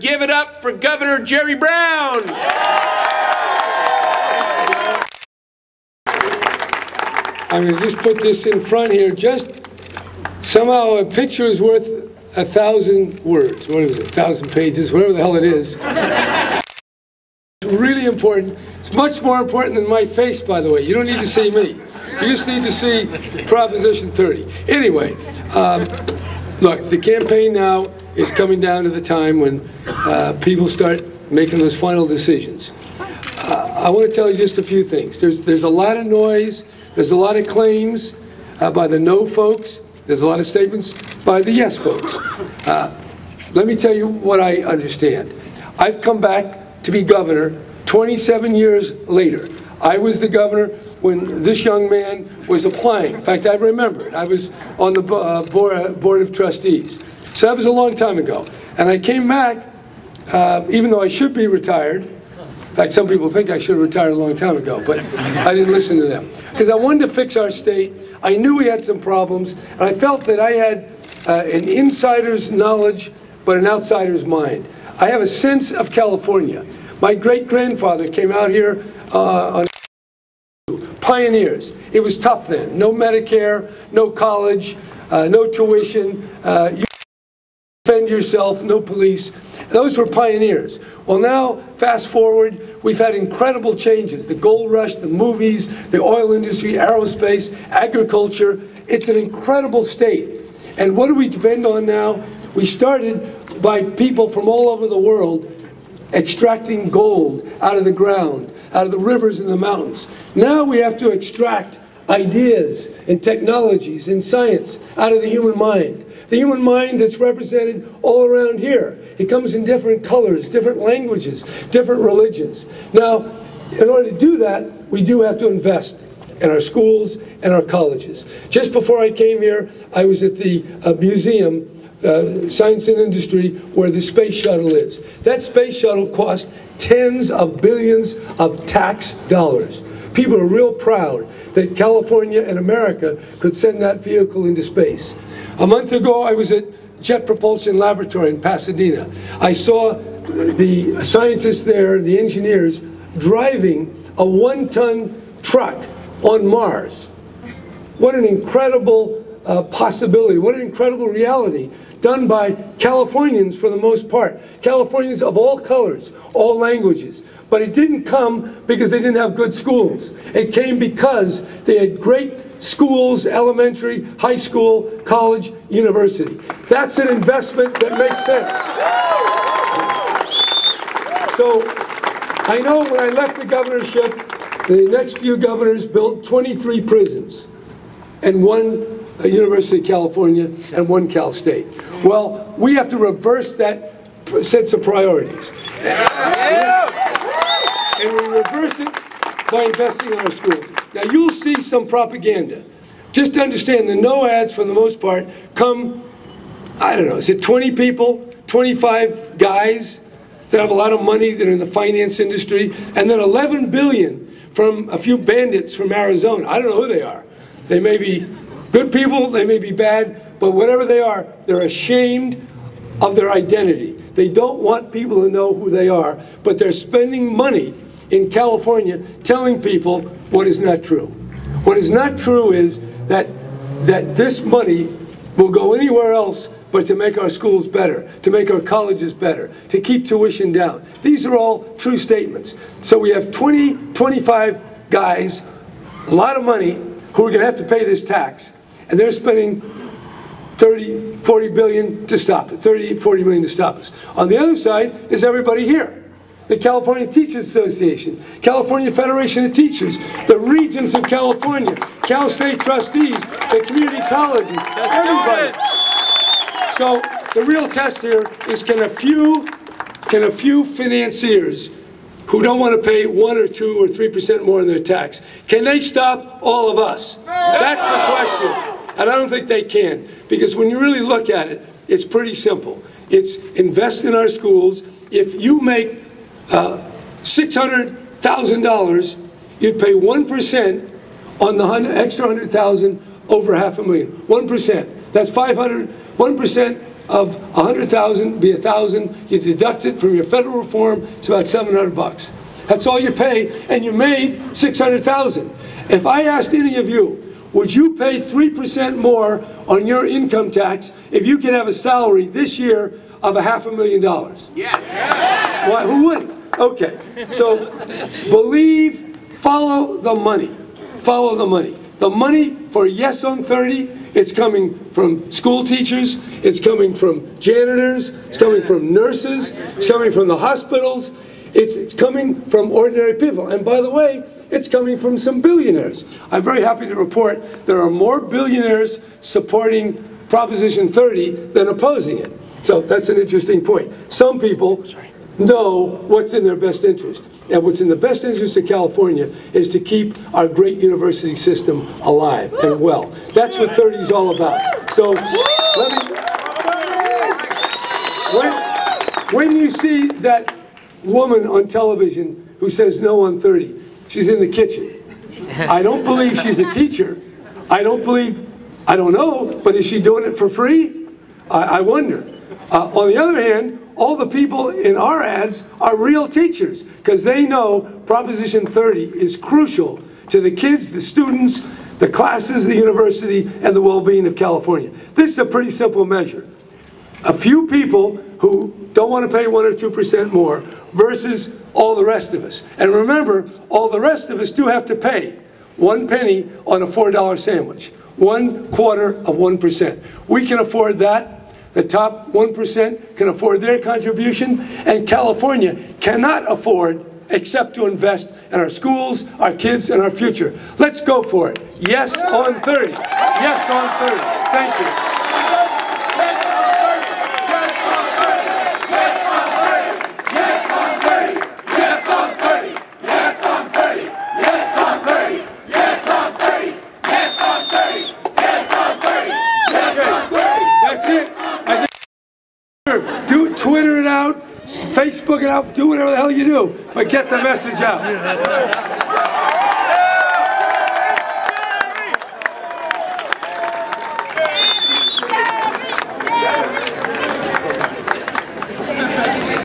Give it up for Governor Jerry Brown. I'm going to just put this in front here. Just somehow a picture is worth 1,000 words. What is it? 1,000 pages, whatever the hell it is. It's really important. It's much more important than my face, by the way. You don't need to see me. You just need to see Proposition 30. Anyway, look, the campaign now is coming down to the time when people start making those final decisions. I want to tell you just a few things. There's a lot of noise. There's a lot of claims by the no folks. There's a lot of statements by the yes folks. Let me tell you what I understand. I've come back to be governor 27 years later. I was the governor when this young man was applying. In fact, I remember it. I was on the board of trustees. So that was a long time ago. And I came back, even though I should be retired. In fact, some people think I should have retired a long time ago, but I didn't listen to them. Because I wanted to fix our state. I knew we had some problems, and I felt that I had an insider's knowledge, but an outsider's mind. I have a sense of California. My great-grandfather came out here on pioneers. It was tough then. No Medicare, no college, no tuition. You defend yourself, no police. Those were pioneers. Well, now, fast forward, we've had incredible changes. The gold rush, the movies, the oil industry, aerospace, agriculture. It's an incredible state. And what do we depend on now? We started by people from all over the world extracting gold out of the ground, out of the rivers and the mountains. Now we have to extract ideas and technologies and science out of the human mind. The human mind that's represented all around here. It comes in different colors, different languages, different religions. Now, in order to do that, we do have to invest in our schools and our colleges. Just before I came here, I was at the museum, Science and Industry, where the space shuttle is. That space shuttle cost tens of billions of tax dollars. People are real proud that California and America could send that vehicle into space. A month ago, I was at Jet Propulsion Laboratory in Pasadena. I saw the scientists there, the engineers, driving a 1-ton truck on Mars. What an incredible possibility, what an incredible reality, done by Californians for the most part. Californians of all colors, all languages. But it didn't come because they didn't have good schools. It came because they had great schools, elementary, high school, college, university. That's an investment that makes sense. So I know when I left the governorship, the next few governors built 23 prisons and one University of California and one Cal State. Well, we have to reverse that sense of priorities. And we reverse it by investing in our schools. Now, you'll see some propaganda. Just to understand, the no ads, for the most part, come, I don't know, is it 20 people, 25 guys that have a lot of money that are in the finance industry, and then 11 billion from a few bandits from Arizona. I don't know who they are. They may be good people, they may be bad, but whatever they are, they're ashamed of their identity. They don't want people to know who they are, but they're spending money in California telling people what is not true. What is not true is that this money will go anywhere else but to make our schools better, to make our colleges better, to keep tuition down. These are all true statements. So we have 20, 25 guys, a lot of money, who are going to have to pay this tax, and they're spending 30, 40 billion to stop it, 30, 40 million to stop us. On the other side is everybody here. The California Teachers Association, California Federation of Teachers, the Regents of California, Cal State trustees, the community colleges, everybody. So the real test here is can a few financiers who don't want to pay 1 or 2 or 3% more in their tax, can they stop all of us? That's the question. And I don't think they can, because when you really look at it, it's pretty simple. It's invest in our schools. If you make $600,000, you'd pay 1% on the extra 100,000 over $500,000. 1%. That's 500. 1% of 100,000 be 1,000. You deduct it from your federal reform, it's about $700. That's all you pay, and you made 600,000. If I asked any of you, would you pay 3% more on your income tax if you could have a salary this year of $500,000? Yes. Why, who wouldn't? Okay, so believe, follow the money. Follow the money. The money for Yes on 30, it's coming from school teachers, it's coming from janitors, it's coming from nurses, it's coming from the hospitals, it's coming from ordinary people. And by the way, it's coming from some billionaires. I'm very happy to report there are more billionaires supporting Proposition 30 than opposing it. So that's an interesting point. Some people know what's in their best interest. And what's in the best interest of California is to keep our great university system alive and well. That's what 30 is all about. So when you see that woman on television who says no on 30, she's in the kitchen. I don't believe she's a teacher. I don't know, but is she doing it for free? I wonder. On the other hand, all the people in our ads are real teachers because they know Proposition 30 is crucial to the kids, the students, the classes, the university, and the well-being of California. This is a pretty simple measure. A few people who don't want to pay 1 or 2% more versus all the rest of us. And remember, all the rest of us do have to pay 1 penny on a $4 sandwich, 1/4 of 1%. We can afford that. The top 1% can afford their contribution, and California cannot afford except to invest in our schools, our kids, and our future. Let's go for it. Yes on 30. Yes on 30. Thank you. Twitter it out, Facebook it out, do whatever the hell you do, but get the message out.